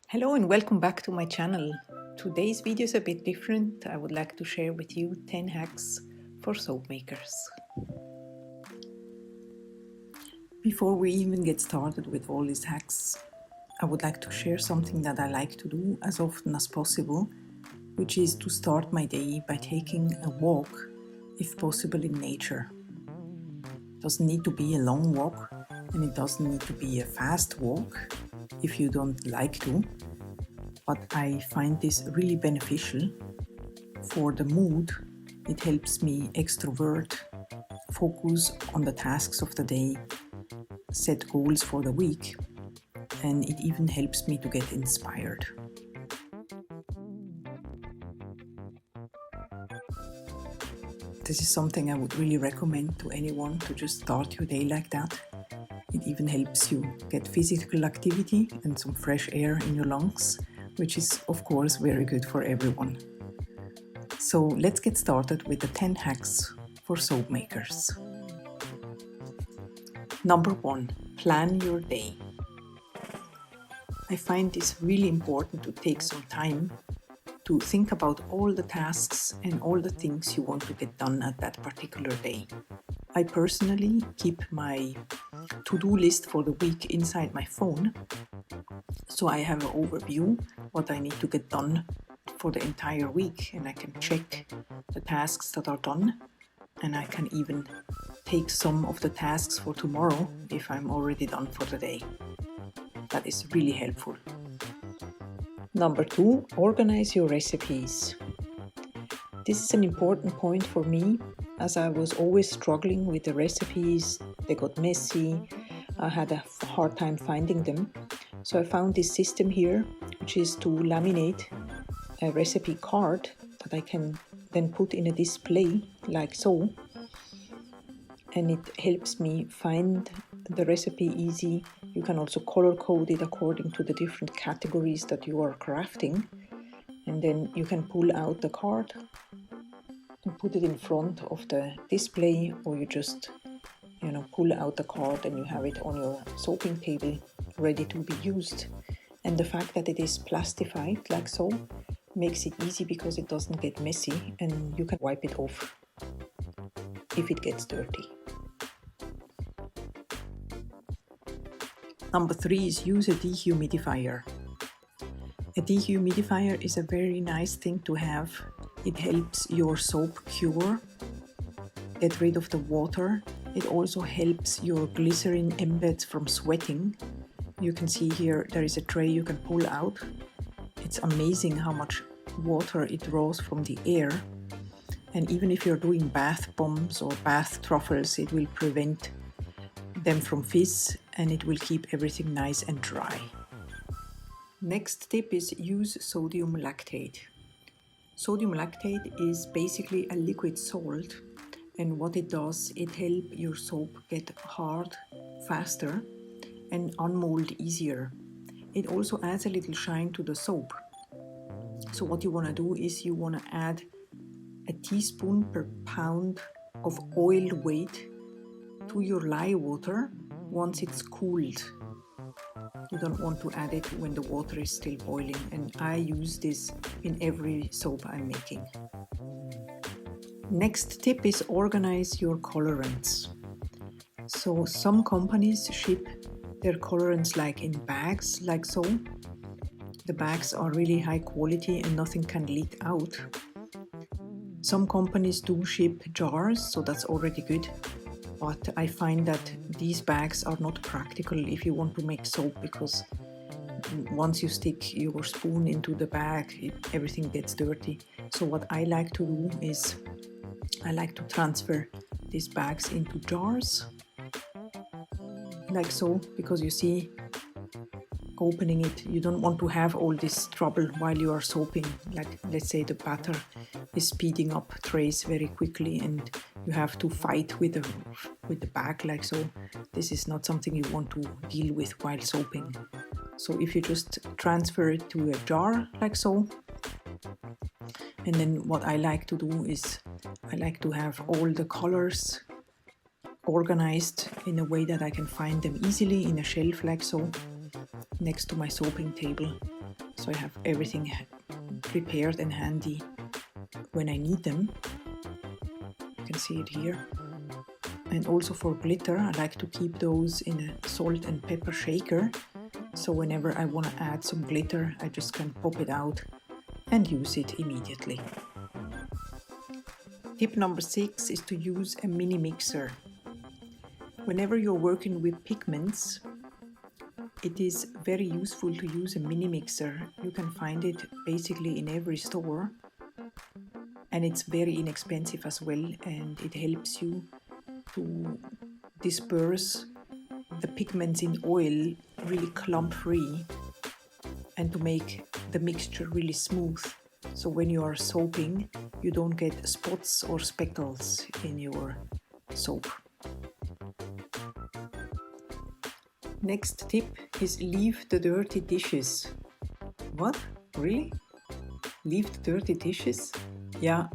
Hello and welcome back to my channel. Today's video is a bit different. I would like to share with you 10 hacks for soap makers. Before we even get started with all these hacks, I would like to share something that I like to do as often as possible, which is to start my day by taking a walk, if possible in nature. It doesn't need to be a long walk, and it doesn't need to be a fast walk if you don't like to, but I find this really beneficial for the mood. It helps me extrovert, focus on the tasks of the day, set goals for the week, and it even helps me to get inspired. This is something I would really recommend to anyone, to just start your day like that. It even helps you get physical activity and some fresh air in your lungs, which is of course very good for everyone. So let's get started with the 10 hacks for soap makers. Number 1, plan your day. I find this really important to take some time to think about all the tasks and all the things you want to get done at that particular day. I personally keep my to-do list for the week inside my phone, so I have an overview what I need to get done for the entire week, and I can check the tasks that are done, and I can even take some of the tasks for tomorrow if I'm already done for the day. That is really helpful. Number 2, organize your recipes. This is an important point for me, as I was always struggling with the recipes. They got messy, I had a hard time finding them. So I found this system here, which is to laminate a recipe card that I can then put in a display like so. And it helps me find the recipe easy. You can also color code it according to the different categories that you are crafting. And then you can pull out the card and put it in front of the display, or you just pull out the card and you have it on your soaping table ready to be used. And the fact that it is plastified like so makes it easy because it doesn't get messy, and you can wipe it off if it gets dirty. Number 3 is use a dehumidifier. A dehumidifier is a very nice thing to have. It helps your soap cure, get rid of the water. It also helps your glycerin embeds from sweating. You can see here there is a tray you can pull out. It's amazing how much water it draws from the air. And even if you're doing bath bombs or bath truffles, it will prevent them from fizz, and it will keep everything nice and dry. Next tip is use sodium lactate. Sodium lactate is basically a liquid salt, and what it does, it helps your soap get hard faster and unmold easier. It also adds a little shine to the soap. So what you want to do is you want to add a teaspoon per pound of oil weight to your lye water once it's cooled. You don't want to add it when the water is still boiling, and I use this in every soap I'm making. Next tip is organize your colorants. So some companies ship their colorants like in bags, like so. The bags are really high quality and nothing can leak out. Some companies do ship jars, so that's already good. But I find that these bags are not practical if you want to make soap, because once you stick your spoon into the bag, everything gets dirty. So what I like to do is I like to transfer these bags into jars, like so, because you see, opening it, you don't want to have all this trouble while you are soaping. Like, let's say the batter is speeding up trays very quickly and you have to fight with the bag like so. This is not something you want to deal with while soaping. So if you just transfer it to a jar like so, and then what I like to do is I like to have all the colors organized in a way that I can find them easily in a shelf like so, next to my soaping table. So I have everything prepared and handy when I need them. You can see it here. And also for glitter, I like to keep those in a salt and pepper shaker. So whenever I want to add some glitter, I just can pop it out and use it immediately. Tip number 6 is to use a mini mixer. Whenever you're working with pigments, it is very useful to use a mini mixer. You can find it basically in every store, and it's very inexpensive as well, and it helps you to disperse the pigments in oil really clump free and to make the mixture really smooth. So when you are soaping, you don't get spots or speckles in your soap. Next tip is leave the dirty dishes. What? Really? Leave the dirty dishes? Yeah,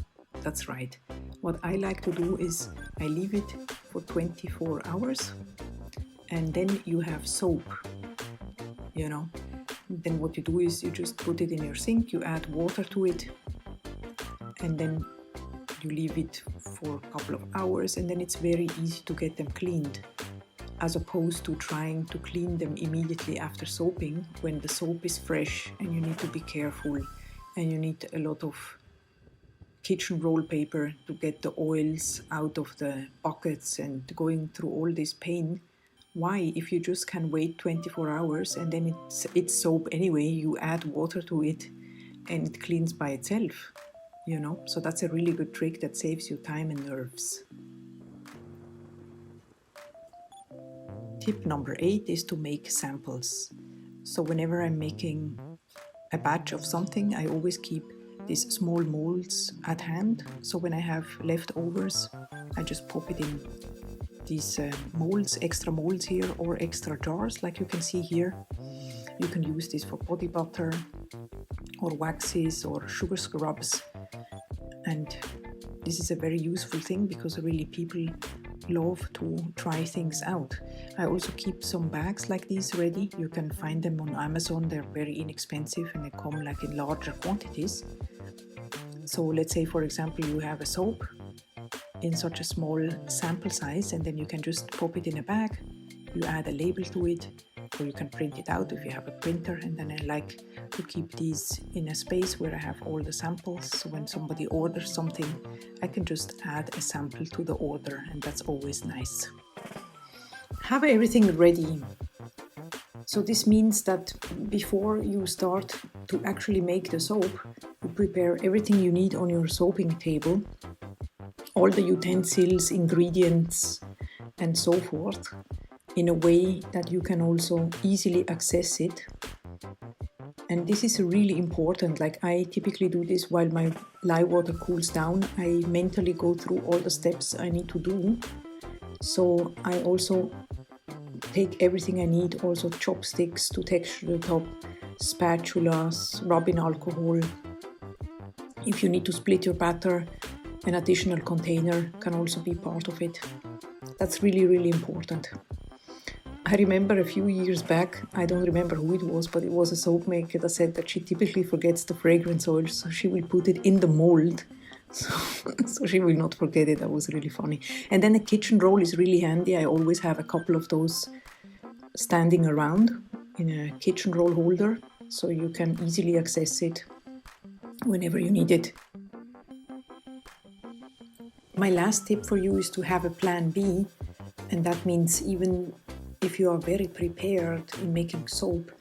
that's right. What I like to do is I leave it for 24 hours and then you have soap, you know. Then what you do is you just put it in your sink, you add water to it, and then you leave it for a couple of hours, and then it's very easy to get them cleaned, as opposed to trying to clean them immediately after soaping when the soap is fresh and you need to be careful and you need a lot of kitchen roll paper to get the oils out of the buckets and going through all this pain. Why, if you just can wait 24 hours and then it's soap anyway, you add water to it and it cleans by itself, you know? So that's a really good trick that saves you time and nerves. Tip number 8 is to make samples. So whenever I'm making a batch of something, I always keep these small molds at hand. So when I have leftovers, I just pop it in these molds, extra molds here, or extra jars like you can see here. You can use this for body butter or waxes or sugar scrubs, and this is a very useful thing because really people love to try things out. I also keep some bags like these ready. You can find them on Amazon. They're very inexpensive and they come like in larger quantities. So let's say, for example, you have a soap in such a small sample size, and then you can just pop it in a bag. You add a label to it, or you can print it out if you have a printer. And then I like to keep these in a space where I have all the samples. So when somebody orders something, I can just add a sample to the order, and that's always nice. Have everything ready. So this means that before you start to actually make the soap, you prepare everything you need on your soaping table, all the utensils, ingredients, and so forth, in a way that you can also easily access it. And this is really important. Like, I typically do this while my lye water cools down. I mentally go through all the steps I need to do. So I also take everything I need, also chopsticks to texture the top, spatulas, rubbing alcohol. If you need to split your batter, an additional container can also be part of it. That's really, really important. I remember a few years back, I don't remember who it was, but it was a soap maker that said that she typically forgets the fragrance oil, so she will put it in the mold, so she will not forget it. That was really funny. And then a kitchen roll is really handy. I always have a couple of those standing around in a kitchen roll holder, so you can easily access it whenever you need it. My last tip for you is to have a plan B, and that means even if you are very prepared in making soap,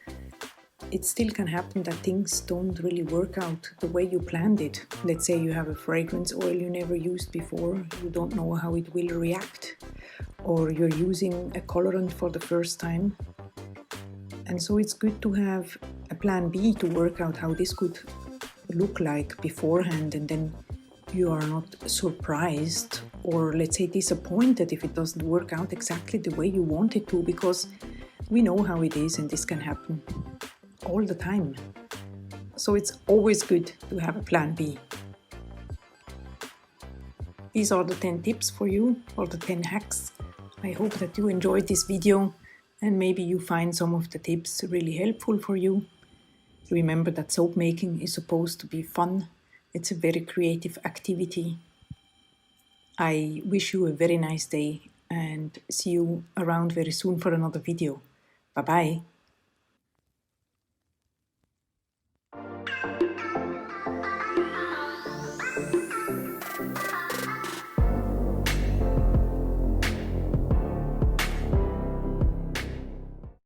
it still can happen that things don't really work out the way you planned it. Let's say you have a fragrance oil you never used before, you don't know how it will react, or you're using a colorant for the first time. And so it's good to have a plan B to work out how this could look like beforehand, and then you are not surprised or, let's say, disappointed if it doesn't work out exactly the way you want it to, because we know how it is and this can happen all the time. So it's always good to have a plan B. These are the 10 tips for you, or the 10 hacks I hope that you enjoyed this video and maybe you find some of the tips really helpful for you. Remember that soap making is supposed to be fun. It's a very creative activity. I wish you a very nice day and see you around very soon for another video. Bye bye.